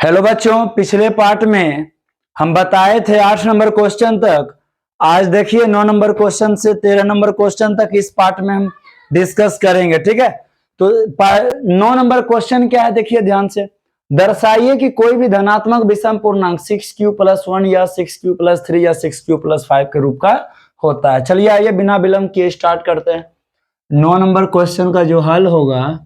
Hello बच्चों, पिछले part में हम बताए थे 8 नंबर क्वेश्चन तक। आज देखिए 9 नंबर क्वेश्चन से 13 नंबर क्वेश्चन तक इस पार्ट में हम डिस्कस करेंगे। ठीक है, तो 9 नंबर क्वेश्चन क्या है, देखिए ध्यान से। दर्शाइए कि कोई भी धनात्मक विषम पूर्णांक 6q+1 या 6q+3 या 6q+5 के रूप का होता है। चलिए आइए बिना विलंब किए स्टार्ट करते हैं। 9 नंबर क्वेश्चन का जो हल होगा,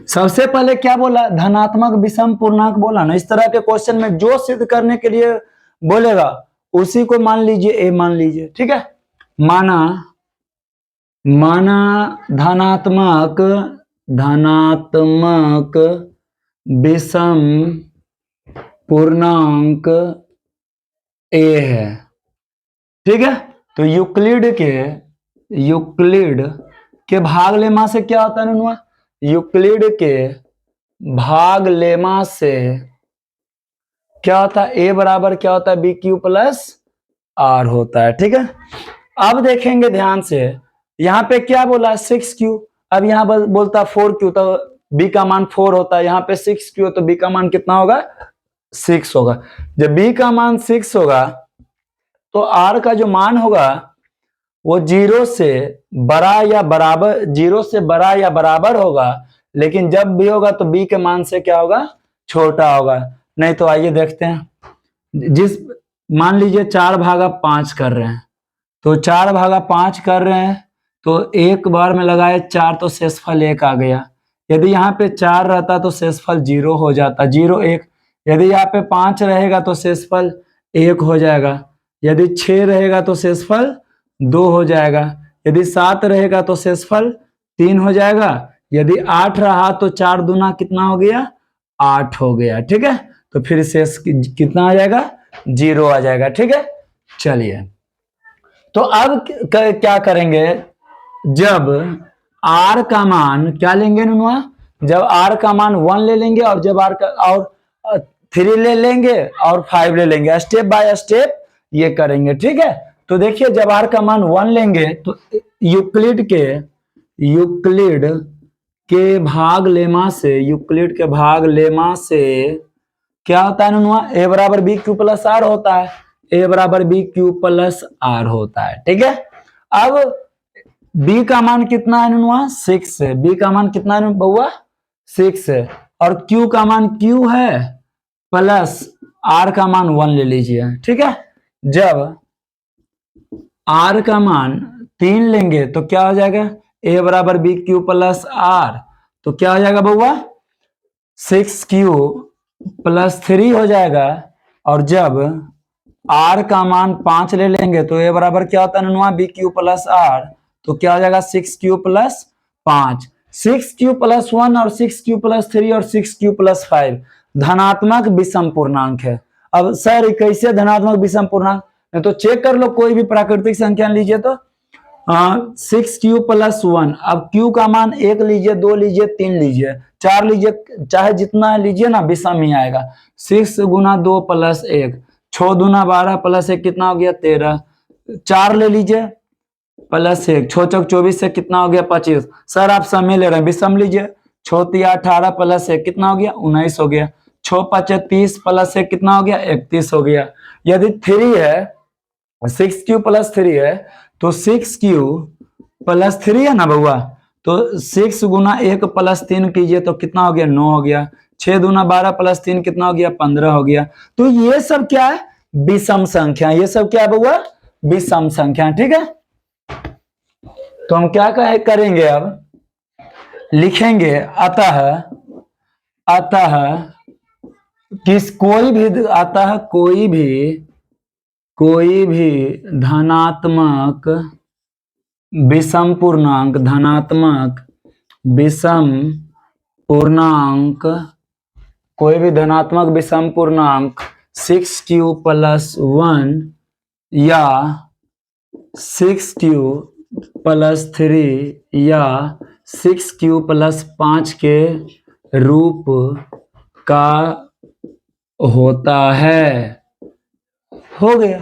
सबसे पहले क्या बोला, धनात्मक विषम पूर्णांक बोला ना। इस तरह के क्वेश्चन में जो सिद्ध करने के लिए बोलेगा उसी को मान लीजिए ए मान लीजिए। ठीक है, माना धनात्मक विषम पूर्णांक ए है। ठीक है, तो यूक्लिड के भाग लेमा से क्या होता है नुआ, यूक्लिड के भाग लेमा से क्या होता है, ए बराबर क्या होता है, बी क्यू प्लस आर होता है। ठीक है, अब देखेंगे ध्यान से, यहाँ पे क्या बोला 6q, अब यहाँ बोलता 4q, तो बी का मान 4 होता है। यहाँ पे 6q तो बी का मान कितना होगा, 6 होगा। जब बी का मान 6 होगा तो आर का जो मान होगा वो 0 से बड़ा या बराबर होगा, लेकिन जब भी होगा तो बी के मान से क्या होगा, छोटा होगा। नहीं तो आइए देखते हैं, मान लीजिए 4/5 कर रहे हैं, तो 4/5 कर रहे हैं तो एक बार में लगाए 4 तो शेषफल 1 आ गया। यदि यहाँ पे 4 रहता तो शेषफल 0 हो जाता, 0 1। यदि यहाँ पे 5 रहेगा तो शेषफल 1 हो जाएगा। यदि 6 रहेगा तो शेषफल 2 हो जाएगा। यदि 7 रहेगा तो शेषफल 3 हो जाएगा। यदि 8 रहा तो 4 दूना कितना हो गया, 8 हो गया। ठीक है, तो फिर शेष कितना आ जाएगा, 0 आ जाएगा। ठीक है, चलिए तो अब क्या करेंगे, जब r का मान क्या लेंगे नुआ, जब r का मान 1 ले लेंगे और जब r का और 3 ले लेंगे और 5 ले लेंगे, स्टेप बाय स्टेप ये करेंगे। ठीक है, तो देखिए जब r का मान 1 लेंगे तो यूक्लिड के भाग लेमा से क्या होता है नुआ, a बराबर बी क्यू प्लस आर होता है। a बराबर बी क्यू प्लस आर होता है। ठीक है, अब b का मान कितना है नुआ, 6 है। b का मान कितना है बउआ, 6 है। और q का मान q है प्लस r का मान 1 ले लीजिए। ठीक है, जब r का मान 3 लेंगे तो क्या हो जाएगा, a बराबर बी क्यू प्लस आर, तो क्या हो जाएगा बउआ, 6q प्लस 3 हो जाएगा। और जब r का मान 5 ले लेंगे तो a बराबर क्या होता है नुआ, बी क्यू प्लस आर, तो क्या हो जाएगा 6q प्लस 5। 6q प्लस 1 और 6q प्लस 3 और 6q प्लस 5 धनात्मक विषम पूर्णांक है। अब सर कैसे धनात्मक विषम पूर्णांक, तो चेक कर लो, कोई भी प्राकृतिक संख्या लीजिए तो 6q प्लस 1, अब q का मान 1 लीजिए, 2 लीजिए, 3 लीजिए, 4 लीजिए, चाहे जितना लीजिए ना विषम ही आएगा। 6 गुना 2 प्लस 1, 6 दूना 12 प्लस 1 कितना हो गया, 13। 4 ले लीजिए प्लस 1, 6 चौक 24 से कितना हो गया, 25। सर आप समय ले रहे हैं, विषम लीजिए, 6 तिया 18 प्लस 1 कितना हो गया, 19 हो गया। 6 5 30 प्लस 1 कितना हो गया, 31 हो गया। यदि 3 है, 6q प्लस 3 है तो 6q प्लस 3 है ना बउआ, तो 6 गुना 1 प्लस 3 कीजिए तो कितना हो गया, 9 हो गया। 6 दूना 12 प्लस 3 कितना हो गया, 15 हो गया। तो ये सब क्या है, विषम संख्या, ये सब क्या है बउआ, विषम संख्या। ठीक है, तो हम क्या करेंगे, अब लिखेंगे अतः कोई भी धनात्मक विषम पूर्णांक 6q प्लस 1 या 6q प्लस 3 या 6q प्लस 5 के रूप का होता है। हो गया।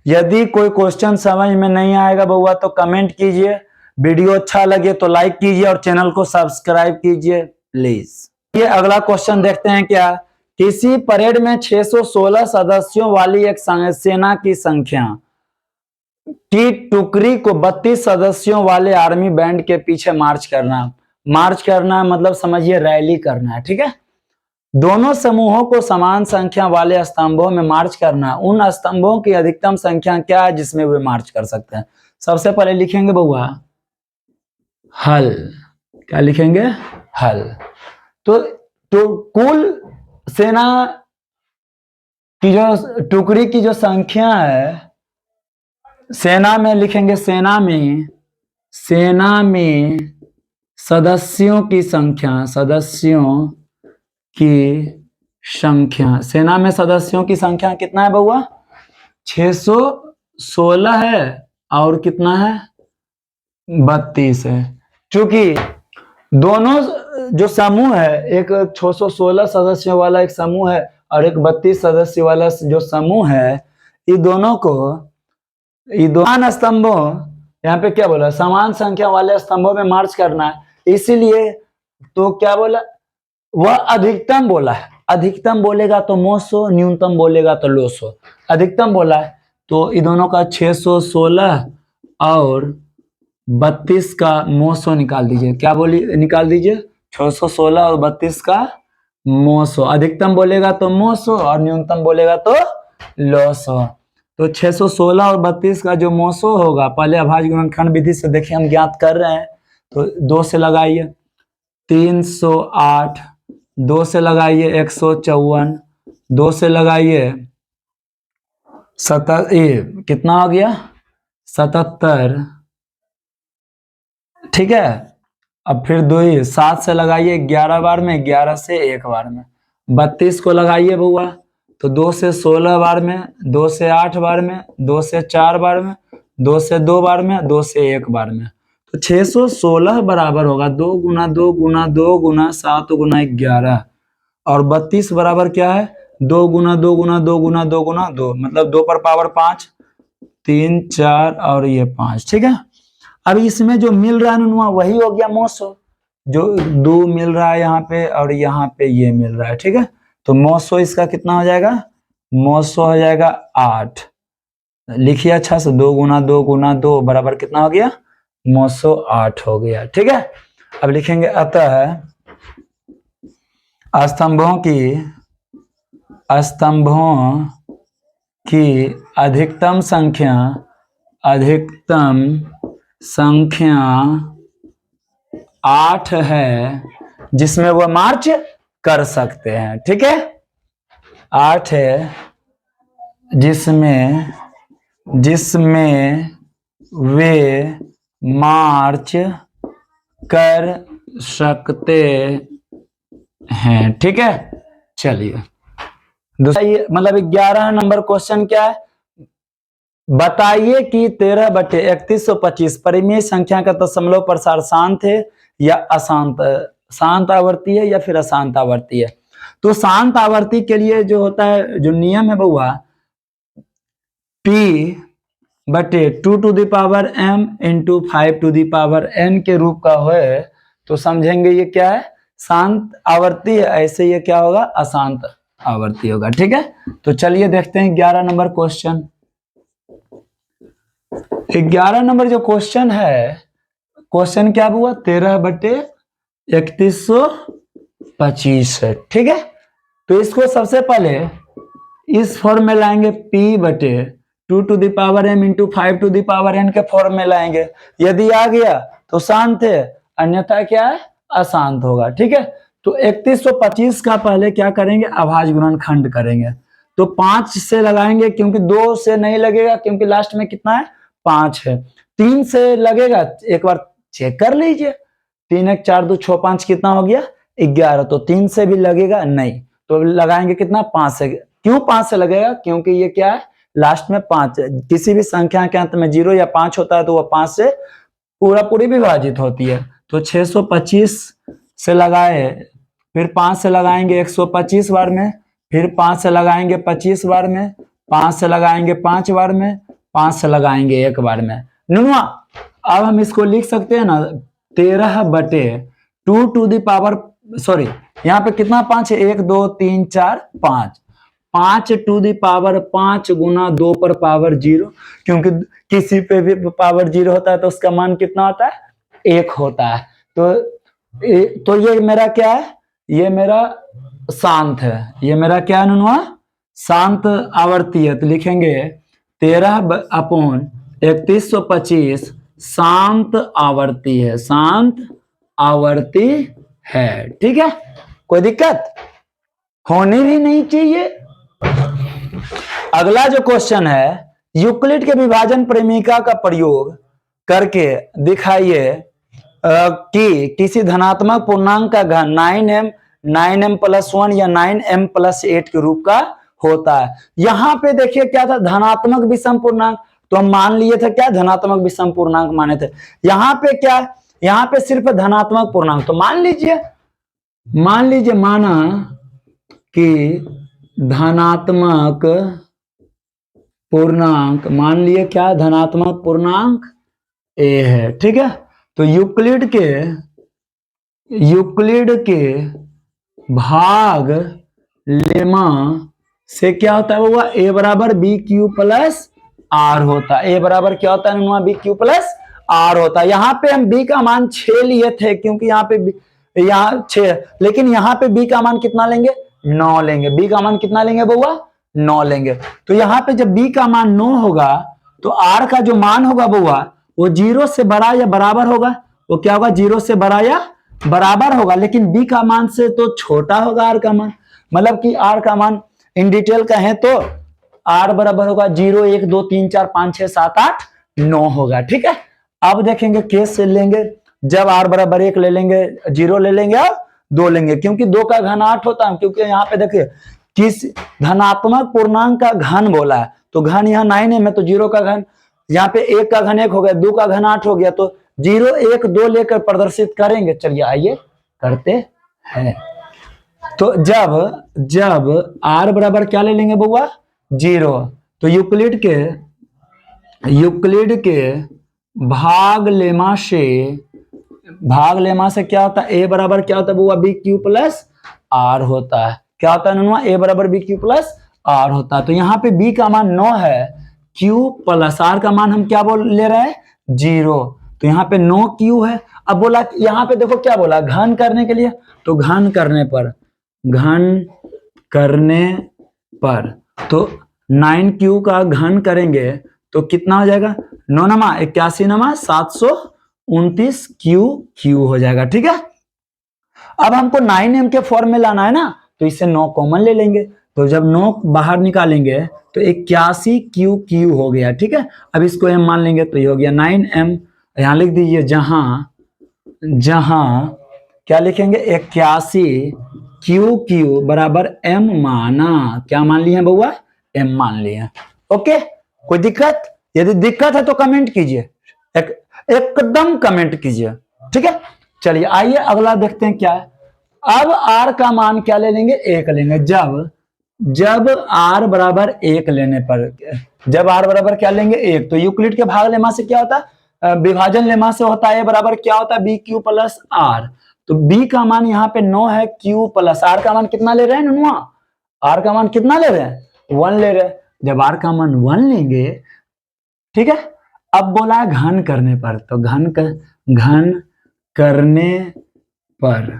यदि कोई क्वेश्चन समझ में नहीं आएगा बउआ तो कमेंट कीजिए, वीडियो अच्छा लगे तो लाइक कीजिए और चैनल को सब्सक्राइब कीजिए प्लीज। ये अगला क्वेश्चन देखते हैं क्या। किसी परेड में 616 सदस्यों वाली एक सेना की संख्या की टुकड़ी को 32 सदस्यों वाले आर्मी बैंड के पीछे मार्च करना मतलब समझिए रैली करना है, ठीक है। दोनों समूहों को समान संख्या वाले स्तंभों में मार्च करना, उन स्तंभों की अधिकतम संख्या क्या है जिसमें वे मार्च कर सकते हैं। सबसे पहले लिखेंगे बउआ हल, क्या लिखेंगे हल। तो कुल सेना की जो टुकड़ी की जो संख्या है, सेना में लिखेंगे सेना में सदस्यों की संख्या सेना में सदस्यों की संख्या कितना है बउआ 616 है और कितना है 32 है। क्योंकि दोनों जो समूह है, एक 616 सदस्यों वाला एक समूह है और एक 32 सदस्य वाला जो समूह है, ये दोनों को समान स्तंभों, यहाँ पे क्या बोला समान संख्या वाले स्तंभों में मार्च करना है, इसीलिए तो क्या बोला वह अधिकतम बोला है। अधिकतम बोलेगा तो मोसो, न्यूनतम बोलेगा तो लोसो। अधिकतम बोला है तो इन दोनों का 616 और 32 का मोसो निकाल दीजिए। क्या निकाल दीजिए 616 और 32 का मोसो। अधिकतम बोलेगा तो मोसो और न्यूनतम बोलेगा तो लोसो। तो 616 और 32 का जो मोसो होगा, पहले अभाज्य गुणनखंड विधि से देखिए हम ज्ञात कर रहे हैं, तो 2 से लगाइए 308, 2 से लगाइए 154, 2 से लगाइए कितना हो गया 77, ठीक है। अब फिर 7 से लगाइए 11 बार में, 11 से 1 बार में, 32 को लगाइए बउआ तो 2 से 16 बार में, 2 से 8 बार में, 2 से 4 बार में, 2 से 2 बार में, 2 से 1 बार में। तो 616 बराबर होगा 2 गुना 2 गुना 2 गुना 7 गुना 11 और 32 बराबर क्या है 2 गुना 2 गुना 2 गुना 2 गुना 2, मतलब 2 पर पावर 5, 3 4 और ये 5, ठीक है। अब इसमें जो मिल रहा है नुआ वही हो गया मोसो, जो 2 मिल रहा है यहाँ पे और यहाँ पे ये मिल रहा है, ठीक है। तो मोसो इसका कितना हो जाएगा मोसो हो जाएगा 8। लिखिए अच्छा से 2 गुना 2 गुना 2 बराबर कितना हो गया मोसो 8 हो गया, ठीक है। अब लिखेंगे अतः स्तंभों की अधिकतम संख्या 8 है जिसमें वह मार्च कर सकते हैं, ठीक है। 8 है जिसमें वे मार्च कर सकते हैं, ठीक है। चलिए दूसरा मतलब 11 नंबर क्वेश्चन क्या है, बताइए कि 13/3125 परिमेय संख्या का दशमलव प्रसार शांत है या अशांत, शांत आवर्ती है या फिर अशांत आवर्ती है। तो शांत आवर्ती के लिए जो होता है, जो नियम है बउआ p/2m × 5n के रूप का है, तो समझेंगे ये क्या है शांत आवर्ती है, ऐसे ये क्या होगा अशांत आवर्ती होगा, ठीक है। तो चलिए देखते हैं 11 नंबर क्वेश्चन। 11 नंबर जो क्वेश्चन है, क्वेश्चन क्या हुआ 13/3125 है, ठीक है। तो इसको सबसे पहले इस फॉर्म में लाएंगे p/2m × 5n के फॉर्म में लाएंगे। यदि आ गया तो शांत है, अन्यथा क्या है अशांत होगा, ठीक है। तो 3125 का पहले क्या करेंगे अभाज्य गुणनखंड करेंगे। तो 5 से लगाएंगे क्योंकि 2 से नहीं लगेगा, क्योंकि लास्ट में कितना है 5 है। 3 से लगेगा, एक बार चेक कर लीजिए, 3 1 4 2 6 5 कितना हो गया 11। तो 3 से भी लगेगा नहीं, तो लगाएंगे कितना 5 से। क्यों 5 से लगेगा, क्योंकि ये क्या है लास्ट में 5 है। किसी भी संख्या के अंत में 0 या 5 होता है तो वह 5 से पूरी विभाजित होती है। तो 625 से लगाए, फिर 5 से लगाएंगे 125 बार में, फिर 5 से लगाएंगे 25 बार में, 5 से लगाएंगे 5 बार में, 5 से लगाएंगे 1 बार में। नुआ अब हम इसको लिख सकते हैं ना 13/2 टू दी पावर सॉरी यहाँ पे कितना 5 है, 1 2 3 4 5, 5 टू दी पावर 5 गुना 2 पर पावर 0, क्योंकि किसी पे भी पावर 0 होता है तो उसका मान कितना होता है, 1 होता है। तो ये मेरा क्या है, ये मेरा शांत है, ये मेरा क्या है नुनवा, शांत आवर्ती है। तो लिखेंगे 13/3125 शांत आवर्ती है, शांत आवर्ती है। ठीक है, कोई दिक्कत होनी भी नहीं चाहिए। अगला जो क्वेश्चन है, यूक्लिड के विभाजन प्रेमिका का प्रयोग करके दिखाइए कि किसी धनात्मक पूर्णांक का घन 9m+1 या 9m+8 के रूप का होता है। यहां पे देखिए क्या था, धनात्मक विषम पूर्णांक, तो हम मान लिए थे क्या, धनात्मक विषम पूर्णांक माने थे। यहाँ पे क्या, यहाँ पे सिर्फ धनात्मक पूर्णांक, तो मान लीजिए माना कि धनात्मक पूर्णांक, मान लिए क्या, धनात्मक पूर्णांक a है। ठीक है, तो यूक्लिड के भाग लेमा से क्या होता है वो, a बराबर बी क्यू प्लस आर होता है। a बराबर क्या होता है, बी क्यू प्लस आर होता है। यहाँ पे हम b का मान 6 लिए थे, क्योंकि यहाँ पे यहाँ 6, लेकिन यहाँ पे b का मान कितना लेंगे, 9 लेंगे। b का मान कितना लेंगे बउआ, 9 लेंगे। तो यहाँ पे जब b का मान 9 होगा तो r का जो मान होगा बउआ, वो 0 से बड़ा या बराबर होगा। वो क्या होगा, 0 से बड़ा या बराबर होगा, लेकिन b का मान से तो छोटा होगा r का मान। मतलब कि r का मान इन डिटेल कहें तो r बराबर होगा 0 1 2 3 4 5 6 7 8 9 होगा। ठीक है, अब देखेंगे केस से लेंगे, जब r बराबर 1 ले लेंगे, 0 ले लेंगे और 2 लेंगे, क्योंकि 2 का घन 8 होता है। क्योंकि यहाँ पे देखिए किस धनात्मक पूर्णांक का घन बोला है, तो घन यहाँ 9 है, तो 0 का घन, यहाँ पे 1 का घन 1 हो गया, 2 का घन 8 हो गया, तो 0 1 2 लेकर प्रदर्शित करेंगे। चलिए आइए करते हैं। तो जब r बराबर क्या ले लेंगे बउआ, 0, तो यूक्लिड के भाग लेमा से क्या होता है, a बराबर क्या होता है बउआ, बी क्यू प्लस आर होता है। क्या होता है नुनवा, a बराबर बी क्यू प्लस आर होता है। तो यहाँ पे b का मान 9 है, q प्लस r का मान हम क्या बोल ले रहे हैं, 0, तो यहाँ पे 9 q है। अब बोला यहाँ पे देखो क्या बोला, घन करने के लिए, तो घन करने पर तो 9q का घन करेंगे तो कितना हो जाएगा, 9 नमा 81 नमा 729 क्यू हो जाएगा। ठीक है, अब हमको 9m के फॉर्म में लाना है ना, तो इससे 9 कॉमन ले लेंगे, तो जब 9 बाहर निकालेंगे तो 81 क्यू हो गया। ठीक है, अब इसको m मान लेंगे तो ये हो गया 9m। यहां लिख दीजिए, जहां क्या लिखेंगे, 81 क्यू बराबर m माना, क्या मान लिए बउआ, m मान लिए। ओके, कोई दिक्कत, यदि दिक्कत है तो कमेंट कीजिए, एकदम कमेंट कीजिए। ठीक है, चलिए आइए अगला देखते हैं क्या है। अब r का मान क्या ले लेंगे, 1 लेंगे। जब r बराबर 1 लेने पर, जब r बराबर क्या लेंगे, 1, तो यूक्लिड के भाग लेमा से क्या होता है, विभाजन लेमा से होता है बराबर क्या होता है, बी क्यू प्लस आर। तो b का मान यहाँ पे 9 है, q प्लस r का मान कितना ले रहे हैं नुनवा, r का मान कितना ले रहे हैं, 1 ले रहे हैं। जब r का मान 1 लेंगे, ठीक है, अब बोला है घन करने पर, तो घन करने पर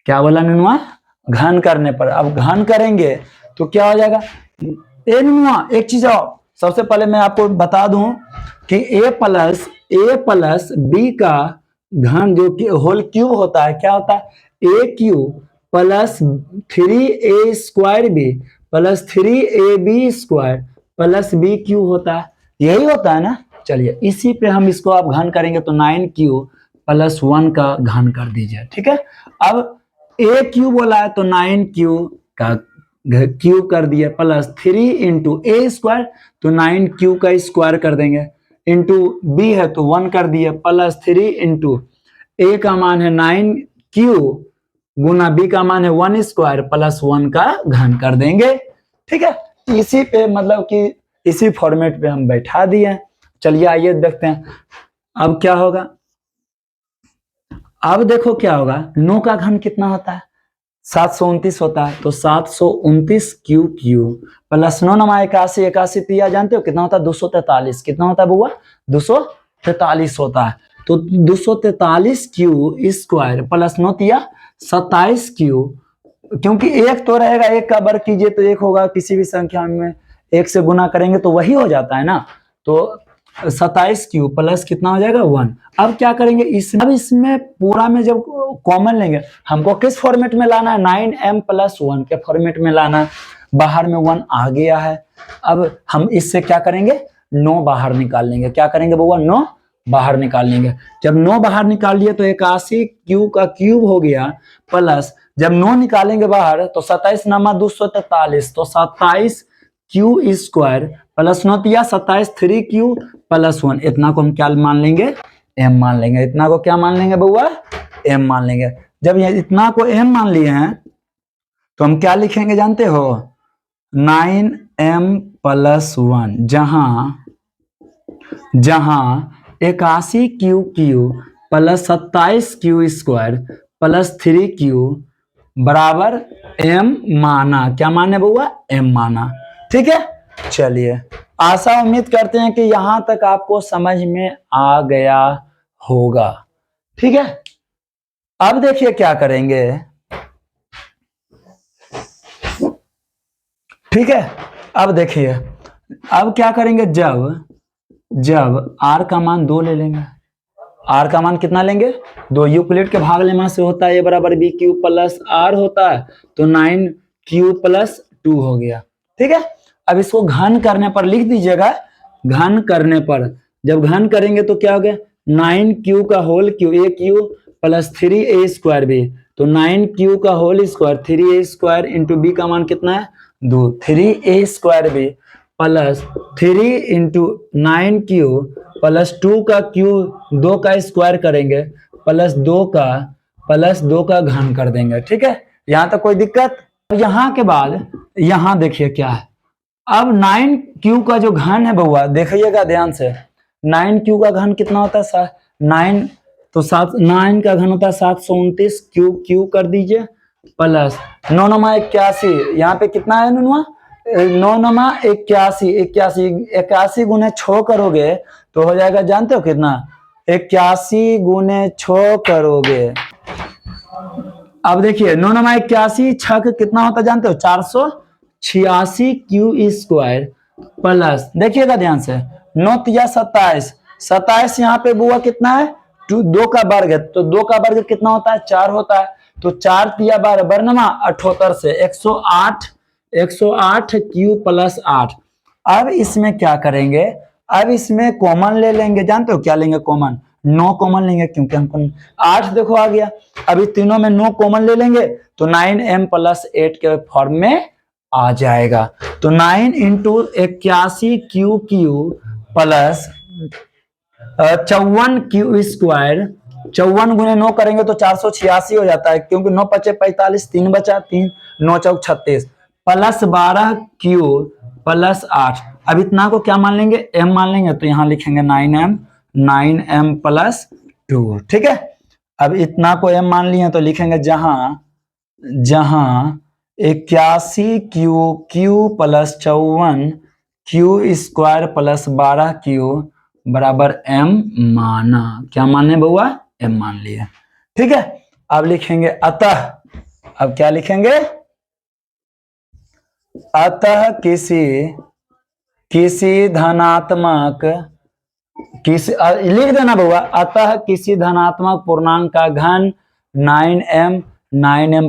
क्या बोला नुनवा, घन करने पर। अब घन करेंगे तो क्या हो जाएगा, ए नुनवा एक चीज और, सबसे पहले मैं आपको बता दूं कि a प्लस बी का घन जो कि होल क्यूब होता है, क्या होता है, a cube plus 3a square b plus 3ab square plus b cube होता है, यही होता है ना। चलिए इसी पे हम इसको अब घन करेंगे, तो 9q प्लस 1 का घन कर दीजिए। ठीक है, अब ए क्यू बोला है तो 9q का क्यूब कर दिए, प्लस 3 इंटू ए स्क्वायर, तो 9q का स्क्वायर कर देंगे, इंटू बी है तो 1 कर दिए, प्लस 3 इंटू ए का मान है 9q गुना बी का मान है 1 स्क्वायर प्लस 1 का घन कर देंगे। ठीक है, इसी पे मतलब कि इसी फॉर्मेट पे हम बैठा दिए। चलिए आइए देखते हैं अब क्या होगा। अब देखो क्या होगा, 9 का घन कितना होता है, 729 होता है, तो 729 क्यू क्यू प्लस 9 नमा 81, 81 तिया जानते हो कितना होता है? 243। कितना होता है बुआ? 243 होता है। तो 243 क्यू स्क्वायर प्लस 9 तिया 27 क्यू, क्योंकि एक तो रहेगा, एक का वर्ग कीजिए तो एक होगा, किसी भी संख्या में एक से गुना करेंगे तो वही हो जाता है ना। तो 27 क्यू प्लस कितना हो जाएगा? 1। अब क्या करेंगे अब इसमें पूरा में जब कॉमन लेंगे, हमको किस फॉर्मेट में लाना है? 9m + 1 के फॉर्मेट में लाना है। बाहर में 1 आ गया है। अब हम इससे क्या करेंगे? 9 बाहर निकाल लेंगे। क्या करेंगे बउआ? 9 बाहर निकाल लेंगे। जब 9 बाहर निकाल लिए तो 81 क्यू का क्यूब हो गया, प्लस जब 9 निकालेंगे बाहर तो 27 नमा 243, तो 27 क्यू स्क्वायर प्लस 9 तिया 27 3 क्यू प्लस 1। इतना को हम क्या मान लेंगे? m मान लेंगे। इतना को क्या मान लेंगे बउआ? m मान लेंगे। जब ये इतना को m मान लिए हैं तो हम क्या लिखेंगे जानते हो? 9m + 1, जहां 81 Q Q plus 27 Q square plus 3 Q बराबर m माना। क्या माने बउआ? m माना। ठीक है, चलिए आशा उम्मीद करते हैं कि यहां तक आपको समझ में आ गया होगा। ठीक है, अब देखिए क्या करेंगे। ठीक है, अब देखिए अब क्या करेंगे, जब r का मान 2 ले लेंगे। r का मान कितना लेंगे? 2। यूक्लिड के भाग लेमा से होता है a बराबर b क्यू प्लस r होता है, तो 9q + 2 हो गया। ठीक है, अब इसको घन करने पर लिख दीजिएगा। घन करने पर जब घन करेंगे तो क्या हो गया? 9q का whole cube a cube plus 3a square b, तो 9q का whole square 3a square into b का मान कितना है? 2। 3a square b plus 3 into 9q plus 2 का क्यू 2 का स्क्वायर करेंगे प्लस 2 का घन कर देंगे। ठीक है, यहां तक कोई दिक्कत? यहां के बाद यहां देखिए क्या है। अब 9q का जो घन है बउआ, देखिएगा ध्यान से। 9q का घन कितना होता है? 9, तो 9 का घन होता है 729 क्यू कर दीजिए प्लस 9 नमा 81। यहाँ पे कितना है नुआ? 9 नमा 81, 81 गुने 6 करोगे तो हो जाएगा, जानते हो कितना? 81 गुने 6 करोगे। अब देखिए 9 नमा 81 6 कितना होता जानते हो? 486 क्यू स्क्वायर प्लस, देखिएगा ध्यान से, 9 तिया 27, 27 यहाँ पे बुआ कितना है? 2 का वर्ग है, तो 2 का वर्ग कितना होता है? 4 होता है, तो 4 तिया 12 बरनमा 78 से 108 क्यू प्लस 8। अब इसमें क्या करेंगे? अब इसमें कॉमन ले लेंगे। जानते हो क्या लेंगे कॉमन? 9 कॉमन लेंगे, क्योंकि हमको 8 देखो आ गया। अभी तीनों में 9 कॉमन ले लेंगे तो 9m + 8 के फॉर्म में आ जाएगा। तो 9 into 81 Q plus 54 Q square, 54 गुने 9 करेंगे तो 486 हो जाता है, क्योंकि 9 × 5 = 45, 3 बचा 3, 9 × 4 = 36 प्लस 12 क्यू प्लस 8। अब इतना को क्या मान लेंगे? m मान लेंगे, तो यहां लिखेंगे 9m + 2। ठीक है, अब इतना को m मान लिए तो लिखेंगे जहां 81 Q plus 54 Q square plus 12 Q बराबर m माना। क्या माने बउआ? m मान लिया। ठीक है, अब लिखेंगे अतः। अब क्या लिखेंगे? अतः किसी धनात्मक, लिख देना बउआ, अतः किसी धनात्मक पूर्णांक का घन 9m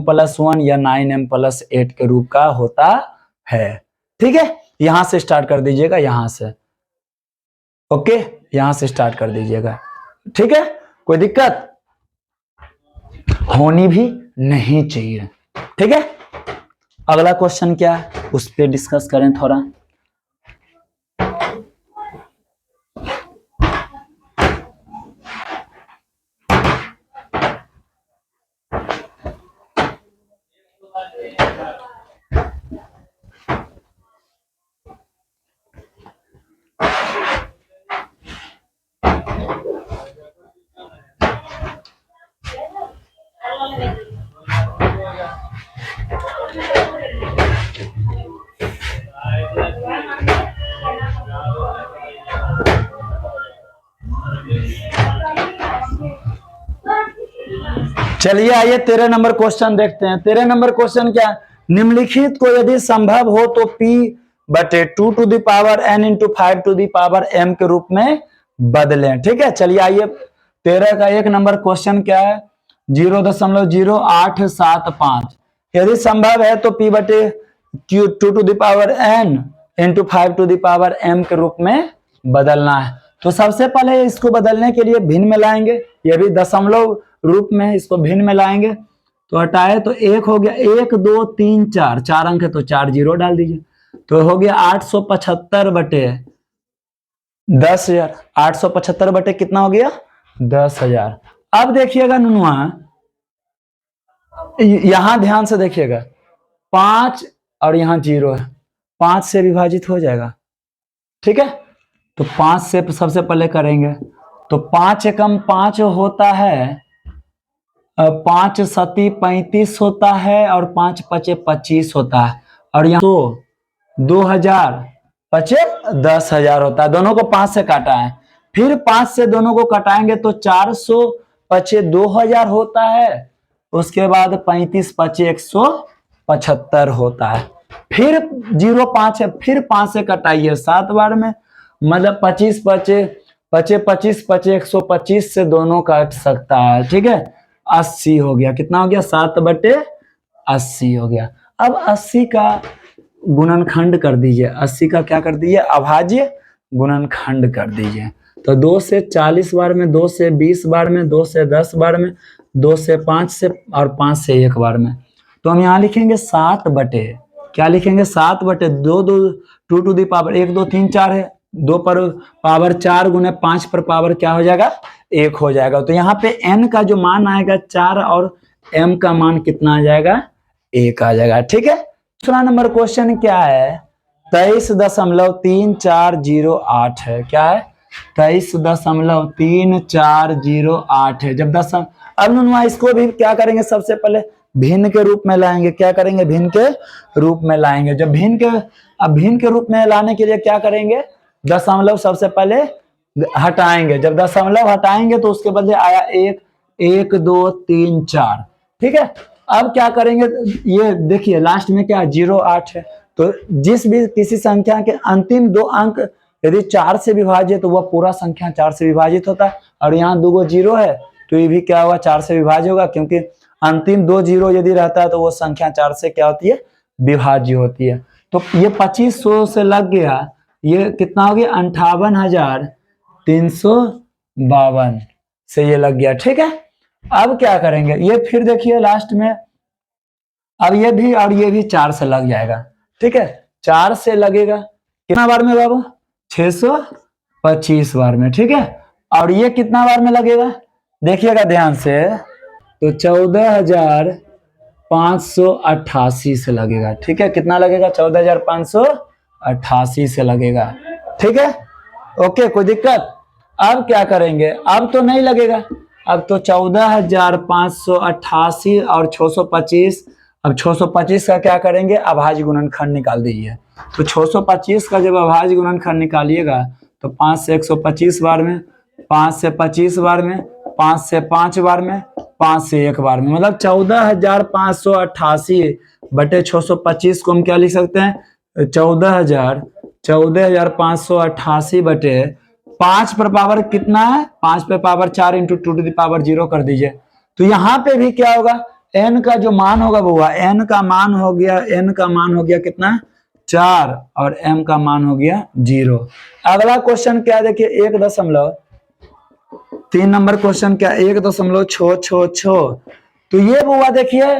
+ 1 या 9m + 8 के रूप का होता है। ठीक है, यहां से स्टार्ट कर दीजिएगा, यहां से। ओके, यहां से स्टार्ट कर दीजिएगा। ठीक है, कोई दिक्कत होनी भी नहीं चाहिए। ठीक है, अगला क्वेश्चन क्या है उस पर डिस्कस करें थोड़ा। चलिए आइए 13 नंबर क्वेश्चन देखते हैं। 13 नंबर क्वेश्चन क्या, निम्नलिखित को यदि संभव हो तो p/2 n × 5 के रूप में बदलें। ठीक है, चलिए आइए 13 का 1 नंबर क्वेश्चन क्या है, 0.0875 यदि संभव है तो p/2 n × 5 के रूप में बदलना है। तो सबसे पहले इसको बदलने के लिए भिन्न में लाएंगे, ये भी दशमलव रूप में, इसको भिन्न में लाएंगे तो हटाए तो 1 हो गया, 1 2 3 4, 4 अंक है तो 4 जीरो डाल दीजिए, तो हो गया 875 बटे 10,000। 875 बटे कितना हो गया, 10,000। अब देखिएगा नुनुआ, यहां ध्यान से देखिएगा, 5 और यहां 0 है, 5 से विभाजित हो जाएगा। ठीक है, तो 5 से सबसे पहले करेंगे तो 5 एकम 5 होता है, 5 सती 35 होता है और 5 पचे 25 होता है, और यहाँ तो 2000 पचे 10,000 होता है। दोनों को 5 से काटा है, फिर 5 से दोनों को कटाएंगे तो 400 पचे 2000 होता है, उसके बाद 35 पचे 175 होता है, फिर 0 5 है, फिर 5 से कटाइए 7 बार में, मतलब 25 पचे 25 पचे 125 से दोनों काट सकता है। ठीक है, 80 हो गया, कितना हो गया, 7/80 हो गया। अब 80 का गुणनखंड कर दीजिए, 80 का क्या कर दीजिए, अभाज्य गुणनखंड कर दीजिए। तो 2 से 40 बार में, 2 से 20 बार में, 2 से 10 बार में, 2 से 5 से और 5 से 1 बार में। तो हम यहाँ लिखेंगे 7 बटे, क्या लिखेंगे, 7 बटे 2 2 टू दी पावर 1 2 3 4 है, 2 पर पावर 4 गुने 5 पर पावर क्या हो जाएगा, 1 हो जाएगा। तो यहाँ पे n का जो मान आएगा 4 और m का मान कितना आ जाएगा, 1 आ जाएगा। ठीक है, दूसरा नंबर क्वेश्चन क्या है, 23.3408 है, क्या है, 23.3408 है। जब अब नुनवा इसको भी क्या करेंगे, सबसे पहले भिन्न के रूप में लाएंगे, क्या करेंगे, भिन्न के रूप में लाएंगे। जब भिन्न के रूप में लाने के लिए क्या करेंगे, दशमलव सबसे पहले हटाएंगे, जब दशमलव हटाएंगे तो उसके बदले आया 1 1 2 3 4। ठीक है, अब क्या करेंगे, ये देखिए लास्ट में क्या 0.8 है, तो जिस भी किसी संख्या के अंतिम 2 अंक यदि 4 से विभाजित तो वह पूरा संख्या 4 से विभाजित होता है, और यहाँ 2 0 है तो ये भी क्या होगा, 4 से विभाज्य होगा, क्योंकि अंतिम 2 0 यदि रहता है तो वो संख्या 4 से क्या होती है, विभाज्य होती है। तो ये 2500 से लग गया, ये कितना हो गया, 58,352 से ये लग गया। ठीक है, अब क्या करेंगे, ये फिर देखिए लास्ट में, अब ये भी और ये भी 4 से लग जाएगा। ठीक है, 4 से लगेगा कितना बार में बाबू, 625 बार में। ठीक है, और ये कितना बार में लगेगा, देखिएगा ध्यान से, तो 14,588 से लगेगा। ठीक है, कितना लगेगा, 14,588 से लगेगा। ठीक है, ओके, कोई दिक्कत। अब क्या करेंगे, अब तो नहीं लगेगा, अब तो 14,588 और 625, अब 625 का क्या करेंगे, अभाज्य गुणनखंड निकाल दीजिए। तो 625 का जब अभाज्य गुणनखंड निकालिएगा तो 5 से 125 बार में, 5 से 25 बार में, 5 से 5 बार में, 5 से 1 बार में, मतलब 14,588 बटे 625 को हम क्या लिख सकते हैं, 14,588 बटे 5 पर पावर कितना है, 5 पे power 4 into 2 to the power 0 कर दीजिए। तो यहाँ पे भी क्या होगा, n का जो मान होगा वो n का मान हो गया, n का मान हो गया कितना, 4, और m का मान हो गया 0। अगला क्वेश्चन क्या देखिए, 1.3 नंबर क्वेश्चन क्या, 1.666। तो ये बुआ देखिए,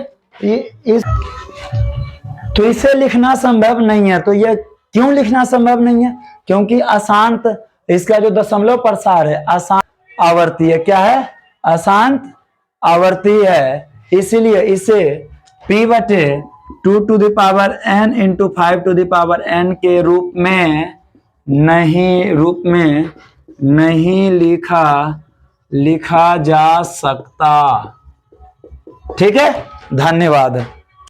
तो इसे लिखना संभव नहीं है। तो ये क्यों लिखना संभव नहीं है, क्योंकि अशांत, इसका जो दशमलव प्रसार है अशांत आवर्ती है, क्या है, अशांत आवर्ती है, इसीलिए इसे p/2 to the power n into 5 to the power n के रूप में नहीं लिखा जा सकता। ठीक है, धन्यवाद।